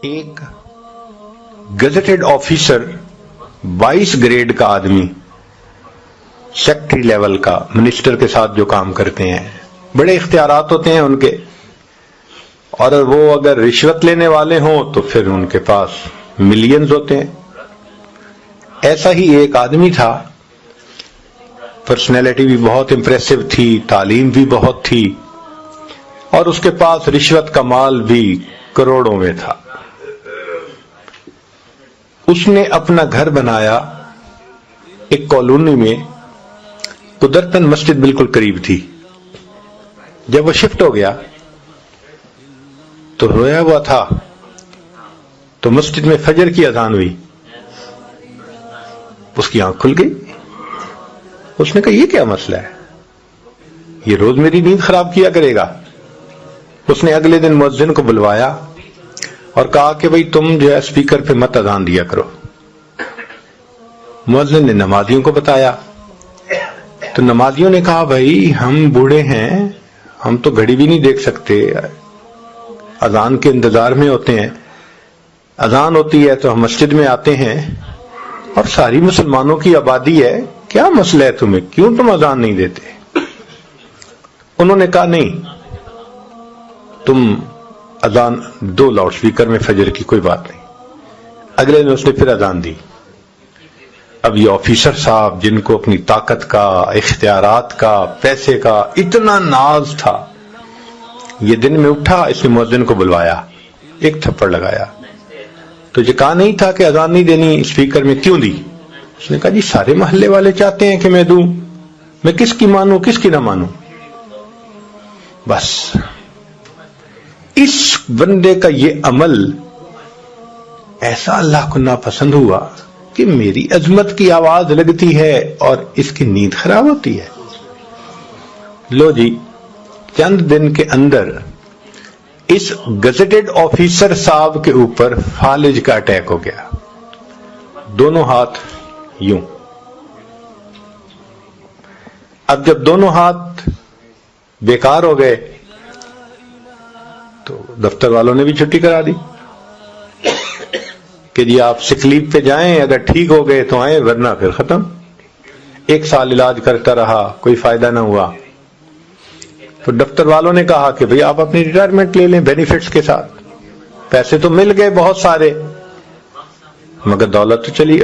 ایک gazetted officer 22 grade کا آدمی سیکٹری لیول کا منسٹر کے ساتھ جو کام کرتے ہیں، بڑے اختیارات ہوتے ہیں ان کے، اور وہ اگر رشوت لینے والے ہوں تو پھر ان کے پاس ملینز ہوتے ہیں۔ ایسا ہی ایک آدمی تھا، پرسنالٹی بھی بہت امپریسو تھی، تعلیم بھی بہت تھی، اور اس کے پاس رشوت کا مال بھی کروڑوں میں تھا۔ اس نے اپنا گھر بنایا ایک کالونی میں، قدرتاً مسجد بالکل قریب تھی۔ جب وہ شفٹ ہو گیا تو رویا ہوا تھا، تو مسجد میں فجر کی اذان ہوئی، اس کی آنکھ کھل گئی۔ اس نے کہا یہ کیا مسئلہ ہے، یہ روز میری نیند خراب کیا کرے گا۔ اس نے اگلے دن مؤذن کو بلوایا اور کہا کہ بھئی تم جو ہے اسپیکر پہ مت اذان دیا کرو۔ مؤذن نے نمازیوں کو بتایا، تو نمازیوں نے کہا بھائی ہم بوڑھے ہیں، ہم تو گھڑی بھی نہیں دیکھ سکتے، اذان کے انتظار میں ہوتے ہیں، اذان ہوتی ہے تو ہم مسجد میں آتے ہیں، اور ساری مسلمانوں کی آبادی ہے، کیا مسئلہ ہے تمہیں، کیوں تم اذان نہیں دیتے؟ انہوں نے کہا نہیں، تم اذان دو لاؤڈ سپیکر میں فجر کی، کوئی بات نہیں۔ اگلے دن اس نے پھر اذان دی۔ اب یہ آفیسر صاحب جن کو اپنی طاقت کا، اختیارات کا، پیسے کا اتنا ناز تھا، یہ دن میں اٹھا، اس نے مؤذن کو بلوایا، ایک تھپڑ لگایا۔ تو یہ کہا نہیں تھا کہ اذان نہیں دینی اسپیکر میں، کیوں دی؟ اس نے کہا جی سارے محلے والے چاہتے ہیں کہ میں دوں، میں کس کی مانوں کس کی نہ مانوں۔ بس اس بندے کا یہ عمل ایسا اللہ کو ناپسند ہوا کہ میری عظمت کی آواز لگتی ہے اور اس کی نیند خراب ہوتی ہے۔ لو جی، چند دن کے اندر اس گزٹڈ آفیسر صاحب کے اوپر فالج کا اٹیک ہو گیا، دونوں ہاتھ یوں۔ اب جب دونوں ہاتھ بیکار ہو گئے تو دفتر والوں نے بھی چھٹی کرا دی کہ جی آپ سک لیو پہ جائیں، اگر ٹھیک ہو گئے تو آئیں، ورنہ پھر ختم۔ 1 سال علاج کرتا رہا، کوئی فائدہ نہ ہوا۔ تو دفتر والوں نے کہا کہ بھئی آپ اپنی ریٹائرمنٹ لے لیں بینیفٹس کے ساتھ، پیسے تو مل گئے بہت سارے، مگر دولت تو چلی،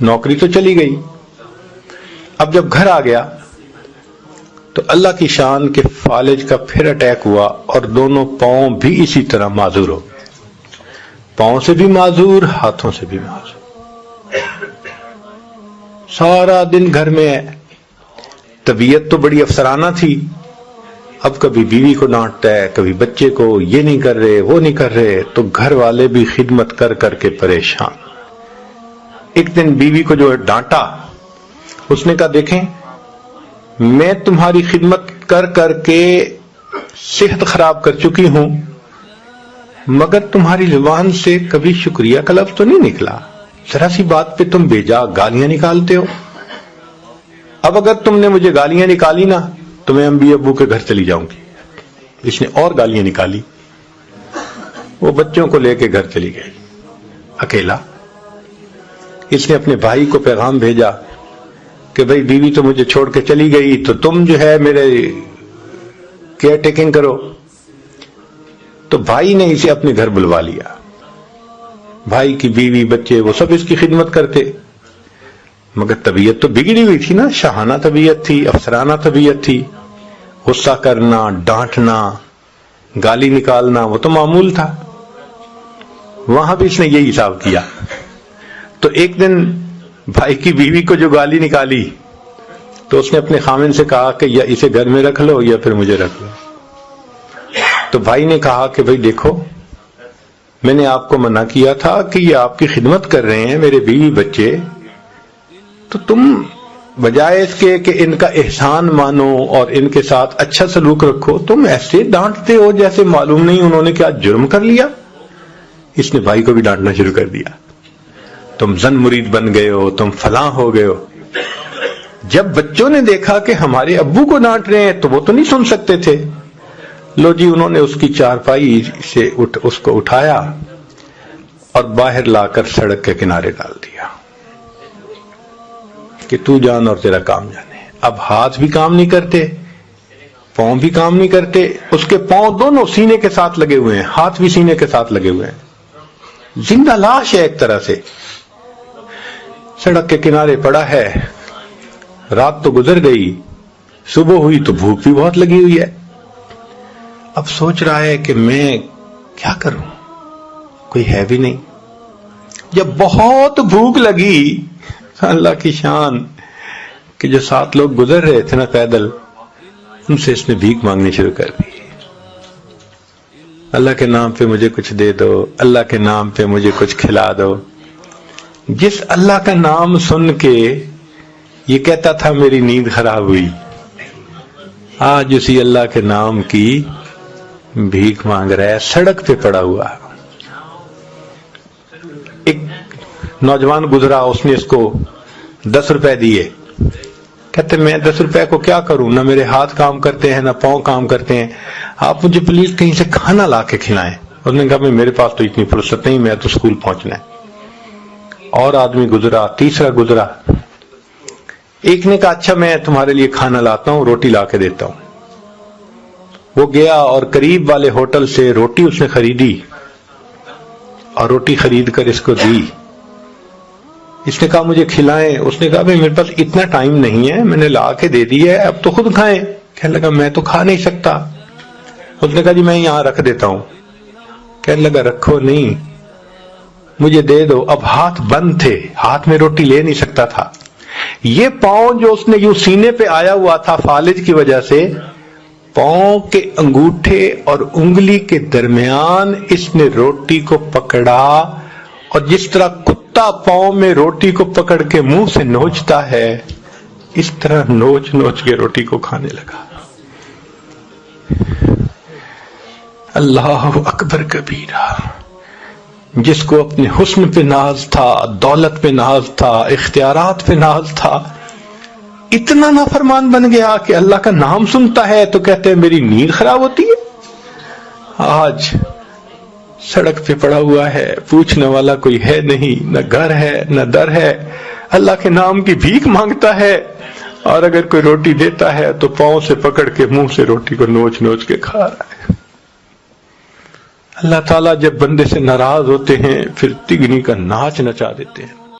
نوکری تو چلی گئی۔ اب جب گھر آ گیا تو اللہ کی شان کے فالج کا پھر اٹیک ہوا، اور دونوں پاؤں بھی اسی طرح معذور ہو گئے، پاؤں سے بھی معذور، ہاتھوں سے بھی معذور۔ سارا دن گھر میں ہے، طبیعت تو بڑی افسرانہ تھی، اب کبھی بیوی کو ڈانٹتا ہے، کبھی بچے کو، یہ نہیں کر رہے وہ نہیں کر رہے، تو گھر والے بھی خدمت کر کر کے پریشان۔ ایک دن بیوی کو جو ڈانٹا، اس نے کہا دیکھیں میں تمہاری خدمت کر کر کے صحت خراب کر چکی ہوں، مگر تمہاری زبان سے کبھی شکریہ کا لفظ تو نہیں نکلا، ذرا سی بات پہ تم بیجا گالیاں نکالتے ہو۔ اب اگر تم نے مجھے گالیاں نکالی نا تو میں امی ابو کے گھر چلی جاؤں گی۔ اس نے اور گالیاں نکالی، وہ بچوں کو لے کے گھر چلی گئی اکیلا۔ اس نے اپنے بھائی کو پیغام بھیجا کہ بھئی بیوی تو مجھے چھوڑ کے چلی گئی، تو تم جو ہے میرے کیئر ٹیکنگ کرو۔ تو بھائی نے اسے اپنے گھر بلوا لیا، بھائی کی بیوی بچے وہ سب اس کی خدمت کرتے، مگر طبیعت تو بگڑی ہوئی تھی نا، شاہانہ طبیعت تھی، افسرانہ طبیعت تھی، غصہ کرنا، ڈانٹنا، گالی نکالنا وہ تو معمول تھا۔ وہاں بھی اس نے یہی حساب کیا۔ تو ایک دن بھائی کی بیوی کو جو گالی نکالی تو اس نے اپنے خامن سے کہا کہ یا اسے گھر میں رکھ لو یا پھر مجھے رکھ لو۔ تو بھائی نے کہا کہ بھئی دیکھو میں نے آپ کو منع کیا تھا کہ یہ آپ کی خدمت کر رہے ہیں میرے بیوی بچے، تو تم بجائے اس کے کہ ان کا احسان مانو اور ان کے ساتھ اچھا سلوک رکھو، تم ایسے ڈانٹتے ہو جیسے معلوم نہیں انہوں نے کیا جرم کر لیا۔ اس نے بھائی کو بھی ڈانٹنا شروع کر دیا، تم زن مرید بن گئے ہو، تم فلاں ہو گئے ہو۔ جب بچوں نے دیکھا کہ ہمارے ابو کو ڈانٹ رہے ہیں تو وہ تو نہیں سن سکتے تھے، لو جی انہوں نے اس کی چارپائی سے اس کو اٹھایا اور باہر لا کر سڑک کے کنارے ڈال دیا کہ تو جان اور تیرا کام جانے. اب ہاتھ بھی کام نہیں کرتے، پاؤں بھی کام نہیں کرتے، اس کے پاؤں دونوں سینے کے ساتھ لگے ہوئے ہیں، ہاتھ بھی سینے کے ساتھ لگے ہوئے ہیں، زندہ لاش ہے ایک طرح سے. سڑک کے کنارے پڑا ہے. رات تو گزر گئی، صبح ہوئی تو بھوک بھی بہت لگی ہوئی ہے. اب سوچ رہا ہے کہ میں کیا کروں، کوئی ہے بھی نہیں. جب بہت بھوک لگی، اللہ کی شان کہ جو 7 لوگ گزر رہے تھے نا پیدل، ان سے اس نے بھیک مانگنی شروع کر دی. اللہ کے نام پہ مجھے کچھ دے دو، اللہ کے نام پہ مجھے کچھ کھلا دو. جس اللہ کا نام سن کے یہ کہتا تھا میری نیند خراب ہوئی، آج اسی اللہ کے نام کی بھیک مانگ رہا ہے، سڑک پہ پڑا ہوا. ایک نوجوان گزرا، اس نے اس کو 10 روپے دیے. کہتے میں 10 روپے کو کیا کروں، نہ میرے ہاتھ کام کرتے ہیں نہ پاؤں کام کرتے ہیں، آپ مجھے پلیز کہیں سے کھانا لا کے کھلائیں. اس نے کہا میرے پاس تو اتنی فرصت نہیں، میں تو اسکول پہنچنا ہے. اور آدمی گزرا، تیسرا گزرا. ایک نے کہا اچھا میں تمہارے لیے کھانا لاتا ہوں، روٹی لا کے دیتا ہوں. وہ گیا اور قریب والے ہوٹل سے روٹی اس نے خریدی اور روٹی خرید کر اس کو دی. اس نے کہا مجھے کھلائیں. اس نے کہا میرے پاس اتنا ٹائم نہیں ہے، میں نے لا کے دے دی ہے، اب تو خود کھائیں. کہنے لگا میں تو کھا نہیں سکتا. اس نے کہا جی میں یہاں رکھ دیتا ہوں. کہنے لگا رکھو نہیں، مجھے دے دو. اب ہاتھ بند تھے، ہاتھ میں روٹی لے نہیں سکتا تھا. یہ پاؤں جو اس نے یوں سینے پہ آیا ہوا تھا فالج کی وجہ سے، پاؤں کے انگوٹھے اور انگلی کے درمیان اس نے روٹی کو پکڑا اور جس طرح کتا پاؤں میں روٹی کو پکڑ کے منہ سے نوچتا ہے، اس طرح نوچ نوچ کے روٹی کو کھانے لگا. اللہ اکبر کبیرہ. جس کو اپنے حسن پہ ناز تھا، دولت پہ ناز تھا، اختیارات پہ ناز تھا، اتنا نافرمان بن گیا کہ اللہ کا نام سنتا ہے تو کہتے ہیں میری نیند خراب ہوتی ہے. آج سڑک پہ پڑا ہوا ہے، پوچھنے والا کوئی ہے نہیں، نہ گھر ہے نہ در ہے، اللہ کے نام کی بھیک مانگتا ہے، اور اگر کوئی روٹی دیتا ہے تو پاؤں سے پکڑ کے منہ سے روٹی کو نوچ نوچ کے کھا رہا ہے. اللہ تعالیٰ جب بندے سے ناراض ہوتے ہیں پھر تگنی کا ناچ نچا دیتے ہیں.